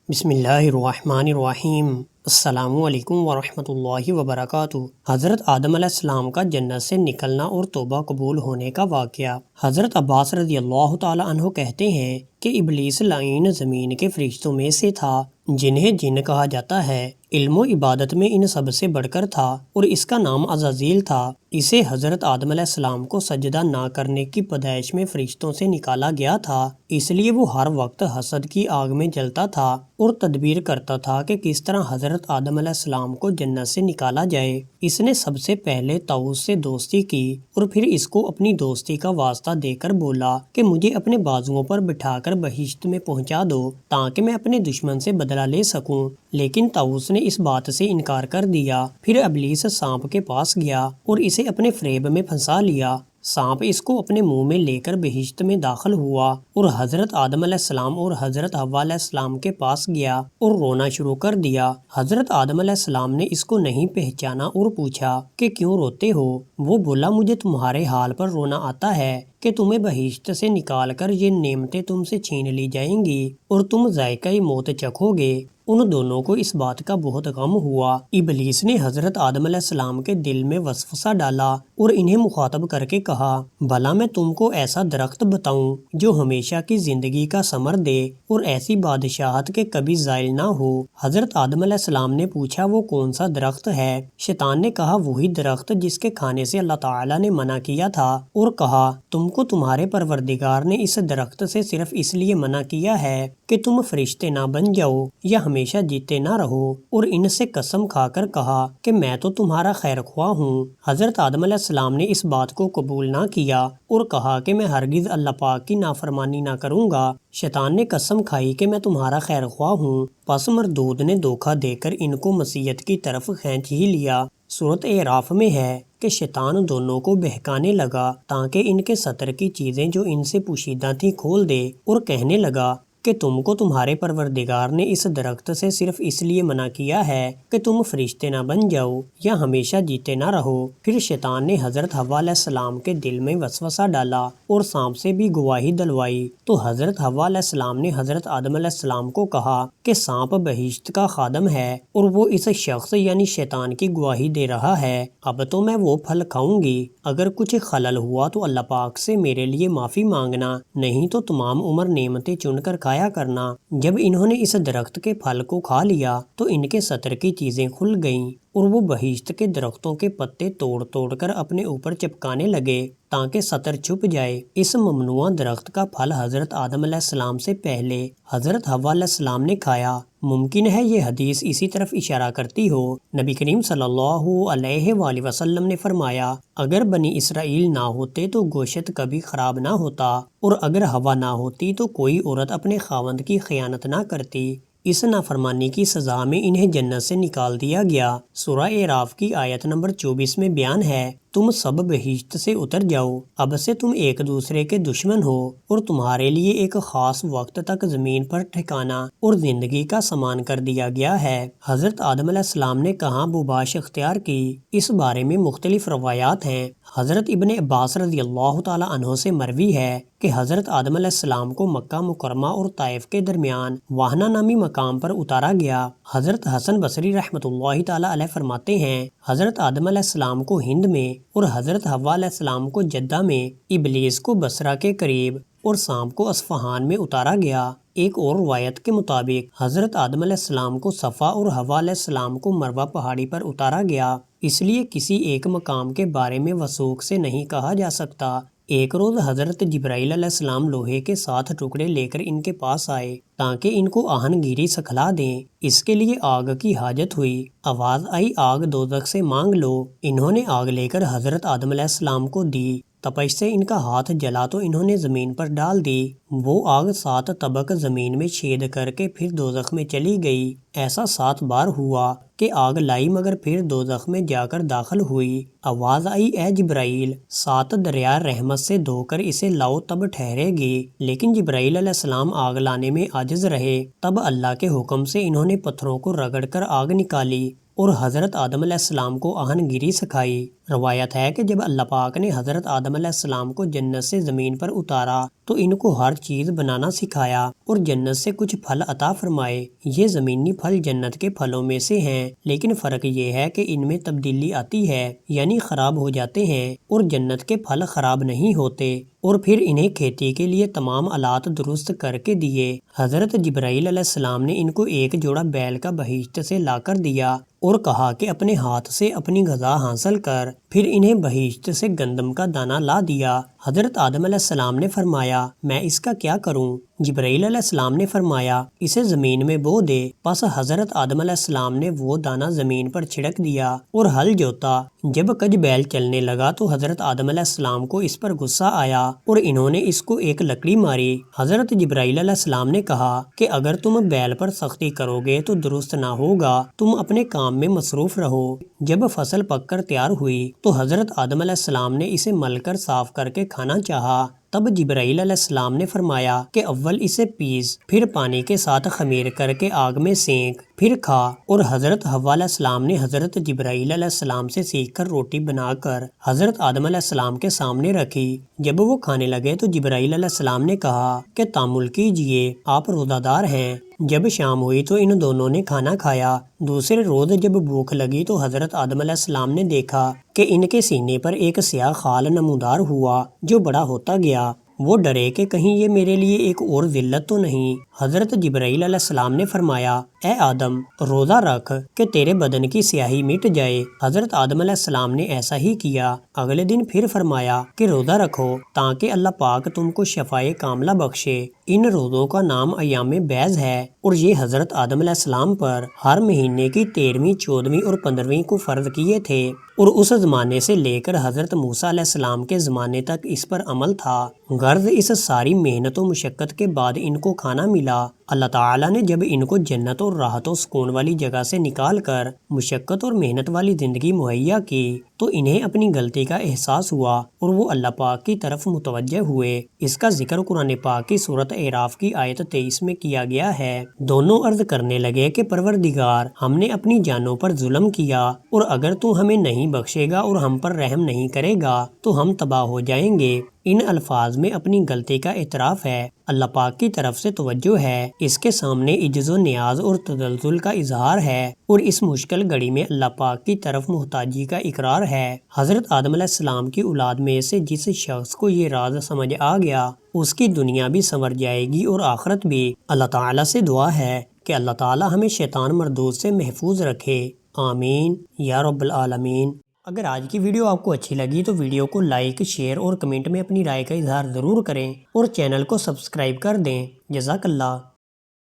بسم اللہ الرحمن الرحیم۔ السلام علیکم ورحمۃ اللہ وبرکاتہ۔ حضرت آدم علیہ السلام کا جنت سے نکلنا اور توبہ قبول ہونے کا واقعہ۔ حضرت عباس رضی اللہ تعالی عنہ کہتے ہیں کہ ابلیس لعین زمین کے فرشتوں میں سے تھا، جنہیں جن کہا جاتا ہے۔ علم و عبادت میں ان سب سے بڑھ کر تھا اور اس کا نام عزازیل تھا۔ اسے حضرت آدم علیہ السلام کو سجدہ نہ کرنے کی پیدائش میں فرشتوں سے نکالا گیا تھا، اس لیے وہ ہر وقت حسد کی آگ میں جلتا تھا اور تدبیر کرتا تھا کہ کس طرح حضرت آدم علیہ السلام کو جنت سے نکالا جائے۔ اس نے سب سے پہلے طاؤس سے دوستی کی اور پھر اس کو اپنی دوستی کا واسطہ دے کر بولا کہ مجھے اپنے بازوؤں پر بٹھا کر بہشت میں پہنچا دو تاکہ میں اپنے دشمن سے بدلہ لے سکوں، لیکن طاؤس نے اس بات سے انکار کر دیا۔ پھر ابلیس سانپ کے پاس گیا اور اسے اپنے فریب میں پھنسا لیا۔ سانپ اس کو اپنے منہ میں لے کر بہشت میں داخل ہوا اور حضرت آدم علیہ السلام اور حضرت حوا علیہ السلام کے پاس گیا اور رونا شروع کر دیا۔ حضرت آدم علیہ السلام نے اس کو نہیں پہچانا اور پوچھا کہ کیوں روتے ہو؟ وہ بولا مجھے تمہارے حال پر رونا آتا ہے کہ تمہیں بہشت سے نکال کر یہ نعمتیں تم سے چھین لی جائیں گی اور تم ذائقہ موت چکھو گے۔ ان دونوں کو اس بات کا بہت غم ہوا۔ ابلیس نے حضرت آدم علیہ السلام کے دل میں وسوسہ ڈالا اور انہیں مخاطب کر کے کہا، بھلا میں تم کو ایسا درخت بتاؤں جو ہمیشہ کی زندگی کا ثمر دے اور ایسی بادشاہت کے کبھی زائل نہ ہو؟ حضرت آدم علیہ السلام نے پوچھا وہ کون سا درخت ہے؟ شیطان نے کہا وہی درخت جس کے کھانے سے اللہ تعالیٰ نے منع کیا تھا، اور کہا تم کو تمہارے پروردگار نے اس درخت سے صرف اس لیے منع کیا ہے کہ تم فرشتے نہ بن جاؤ یا ہمیشہ جیتے نہ رہو، اور ان سے قسم کھا کر کہا کہ میں تو تمہارا خیر خواہ ہوں۔ حضرت آدم علیہ السلام نے اس بات کو قبول نہ کیا اور کہا کہ میں ہرگز اللہ پاک کی نافرمانی نہ کروں گا۔ شیطان نے قسم کھائی کہ میں تمہارا خیر خواہ ہوں، پس مردود نے دھوکہ دے کر ان کو معصیت کی طرف کھینچ ہی لیا۔ سورۃ اعراف میں ہے کہ شیطان دونوں کو بہکانے لگا تاکہ ان کے ستر کی چیزیں جو ان سے پوشیدہ تھیں کھول دے، اور کہنے لگا کہ تم کو تمہارے پروردگار نے اس درخت سے صرف اس لیے منع کیا ہے کہ تم فرشتے نہ بن جاؤ یا ہمیشہ جیتے نہ رہو۔ پھر شیطان نے حضرت حوا علیہ السلام کے دل میں وسوسہ ڈالا اور سانپ سے بھی گواہی دلوائی، تو حضرت حوا علیہ السلام نے حضرت آدم علیہ السلام کو کہا کہ سانپ بہشت کا خادم ہے اور وہ اس شخص یعنی شیطان کی گواہی دے رہا ہے، اب تو میں وہ پھل کھاؤں گی، اگر کچھ خلل ہوا تو اللہ پاک سے میرے لیے معافی مانگنا، نہیں تو تمام عمر نعمتیں چن کر کھایا کرنا۔ جب انہوں نے اس درخت کے پھل کو کھا لیا تو ان کے ستر کی چیزیں کھل گئیں اور وہ بہشت کے درختوں کے پتے توڑ توڑ کر اپنے اوپر چپکانے لگے تاکہ ستر چھپ جائے۔ اس ممنوعہ درخت کا پھل حضرت آدم علیہ السلام سے پہلے حضرت حوا علیہ السلام نے کھایا۔ ممکن ہے یہ حدیث اسی طرف اشارہ کرتی ہو۔ نبی کریم صلی اللہ علیہ وآلہ وسلم نے فرمایا اگر بنی اسرائیل نہ ہوتے تو گوشت کبھی خراب نہ ہوتا، اور اگر ہوا نہ ہوتی تو کوئی عورت اپنے خاوند کی خیانت نہ کرتی۔ اس نافرمانی کی سزا میں انہیں جنت سے نکال دیا گیا۔ سورہ اعراف کی آیت نمبر 24 میں بیان ہے تم سب بہشت سے اتر جاؤ، اب سے تم ایک دوسرے کے دشمن ہو اور تمہارے لیے ایک خاص وقت تک زمین پر ٹھکانہ اور زندگی کا سامان کر دیا گیا ہے۔ حضرت آدم علیہ السلام نے کہاں بوباش اختیار کی، اس بارے میں مختلف روایات ہیں۔ حضرت ابن عباس رضی اللہ تعالی عنہ سے مروی ہے کہ حضرت آدم علیہ السلام کو مکہ مکرمہ اور طائف کے درمیان واہنہ نامی مقام پر اتارا گیا۔ حضرت حسن بصری رحمۃ اللہ تعالی علیہ فرماتے ہیں حضرت آدم علیہ السلام کو ہند میں اور حضرت حوا علیہ السلام کو جدہ میں، ابلیس کو بصرہ کے قریب اور سانپ کو اصفہان میں اتارا گیا۔ ایک اور روایت کے مطابق حضرت آدم علیہ السلام کو صفا اور حوا علیہ السلام کو مروہ پہاڑی پر اتارا گیا، اس لیے کسی ایک مقام کے بارے میں وثوق سے نہیں کہا جا سکتا۔ ایک روز حضرت جبرائیل علیہ السلام لوہے کے 7 ٹکڑے لے کر ان کے پاس آئے تاکہ ان کو آہن گیری سکھلا دیں۔ اس کے لیے آگ کی حاجت ہوئی، آواز آئی آگ دوزخ سے مانگ لو۔ انہوں نے آگ لے کر حضرت آدم علیہ السلام کو دی، تپش سے ان کا ہاتھ جلا تو انہوں نے زمین پر ڈال دی، وہ آگ 7 طبق زمین میں چھید کر کے پھر دوزخ میں چلی گئی۔ ایسا 7 بار ہوا کہ آگ لائی مگر پھر دوزخ میں جا کر داخل ہوئی۔ آواز آئی اے جبرائیل 7 دریا رحمت سے دھو کر اسے لاؤ تب ٹھہرے گی، لیکن جبرائیل علیہ السلام آگ لانے میں عاجز رہے۔ تب اللہ کے حکم سے انہوں نے پتھروں کو رگڑ کر آگ نکالی اور حضرت آدم علیہ السلام کو آہن گیری سکھائی۔ روایت ہے کہ جب اللہ پاک نے حضرت آدم علیہ السلام کو جنت سے زمین پر اتارا تو ان کو ہر چیز بنانا سکھایا اور جنت سے کچھ پھل عطا فرمائے۔ یہ زمینی پھل جنت کے پھلوں میں سے ہیں، لیکن فرق یہ ہے کہ ان میں تبدیلی آتی ہے، یعنی خراب ہو جاتے ہیں، اور جنت کے پھل خراب نہیں ہوتے۔ اور پھر انہیں کھیتی کے لیے تمام آلات درست کر کے دیے۔ حضرت جبرائیل علیہ السلام نے ان کو ایک جوڑا بیل کا بہشت سے لا کر دیا اور کہا کہ اپنے ہاتھ سے اپنی غذا حاصل کر۔ پھر انہیں بہشت سے گندم کا دانہ لا دیا۔ حضرت آدم علیہ السلام نے فرمایا میں اس کا کیا کروں؟ جبرائیل علیہ السلام نے فرمایا اسے زمین میں بو دے۔ پس حضرت آدم علیہ السلام نے وہ دانہ زمین پر چھڑک دیا اور ہل جوتا۔ جب کج بیل چلنے لگا تو حضرت آدم علیہ السلام کو اس پر غصہ آیا اور انہوں نے اس کو ایک لکڑی ماری۔ حضرت جبرائیل علیہ السلام نے کہا کہ اگر تم بیل پر سختی کرو گے تو درست نہ ہوگا، تم اپنے کام میں مصروف رہو۔ جب فصل پک کر تیار ہوئی تو حضرت آدم علیہ السلام نے اسے مل کر صاف کر کے کھانا چاہا۔ تب جبرائیل علیہ السلام نے فرمایا کہ اول اسے پیس، پھر پانی کے ساتھ خمیر کر کے آگ میں سینک، پھر کھا۔ اور حضرت حوا علیہ السلام نے حضرت جبرائیل علیہ السلام سے سیکھ کر روٹی بنا کر حضرت آدم علیہ السلام کے سامنے رکھی۔ جب وہ کھانے لگے تو جبرائیل علیہ السلام نے کہا کہ تامل کیجئے، آپ روزہ دار ہیں۔ جب شام ہوئی تو ان دونوں نے کھانا کھایا۔ دوسرے روز جب بھوک لگی تو حضرت آدم علیہ السلام نے دیکھا کہ ان کے سینے پر ایک سیاہ خال نمودار ہوا جو بڑا ہوتا گیا۔ وہ ڈرے کہ کہیں یہ میرے لیے ایک اور ذلت تو نہیں۔ حضرت جبرائیل علیہ السلام نے فرمایا اے آدم روزہ رکھ کہ تیرے بدن کی سیاہی مٹ جائے۔ حضرت آدم علیہ السلام نے ایسا ہی کیا۔ اگلے دن پھر فرمایا کہ روزہ رکھو تاکہ اللہ پاک تم کو شفائے کاملہ بخشے۔ ان روزوں کا نام ایام بیض ہے اور یہ حضرت آدم علیہ السلام پر ہر مہینے کی 13ویں، 14ویں اور 15ویں کو فرض کیے تھے، اور اس زمانے سے لے کر حضرت موسیٰ علیہ السلام کے زمانے تک اس پر عمل تھا۔ غرض اس ساری محنت و مشقت کے بعد ان کو کھانا ملا۔ اللہ تعالیٰ نے جب ان کو جنت اور راحت و سکون والی جگہ سے نکال کر مشقت اور محنت والی زندگی مہیا کی تو انہیں اپنی غلطی کا احساس ہوا اور وہ اللہ پاک کی طرف متوجہ ہوئے۔ اس کا ذکر قرآن پاک کی سورۃ اعراف کی آیت 23 میں کیا گیا ہے۔ دونوں عرض کرنے لگے کہ پروردگار ہم نے اپنی جانوں پر ظلم کیا، اور اگر تو ہمیں نہیں بخشے گا اور ہم پر رحم نہیں کرے گا تو ہم تباہ ہو جائیں گے۔ ان الفاظ میں اپنی غلطی کا اعتراف ہے، اللہ پاک کی طرف سے توجہ ہے، اس کے سامنے عجز و نیاز اور تذلل کا اظہار ہے، اور اس مشکل گھڑی میں اللہ پاک کی طرف محتاجی کا اقرار ہے۔ حضرت آدم علیہ السلام کی اولاد میں سے جس شخص کو یہ راز سمجھ آ گیا اس کی دنیا بھی سنور جائے گی اور آخرت بھی۔ اللہ تعالیٰ سے دعا ہے کہ اللہ تعالیٰ ہمیں شیطان مردود سے محفوظ رکھے، آمین یا رب العالمین۔ اگر آج کی ویڈیو آپ کو اچھی لگی تو ویڈیو کو لائک، شیئر اور کمنٹ میں اپنی رائے کا اظہار ضرور کریں، اور چینل کو سبسکرائب کر دیں۔ جزاک اللہ۔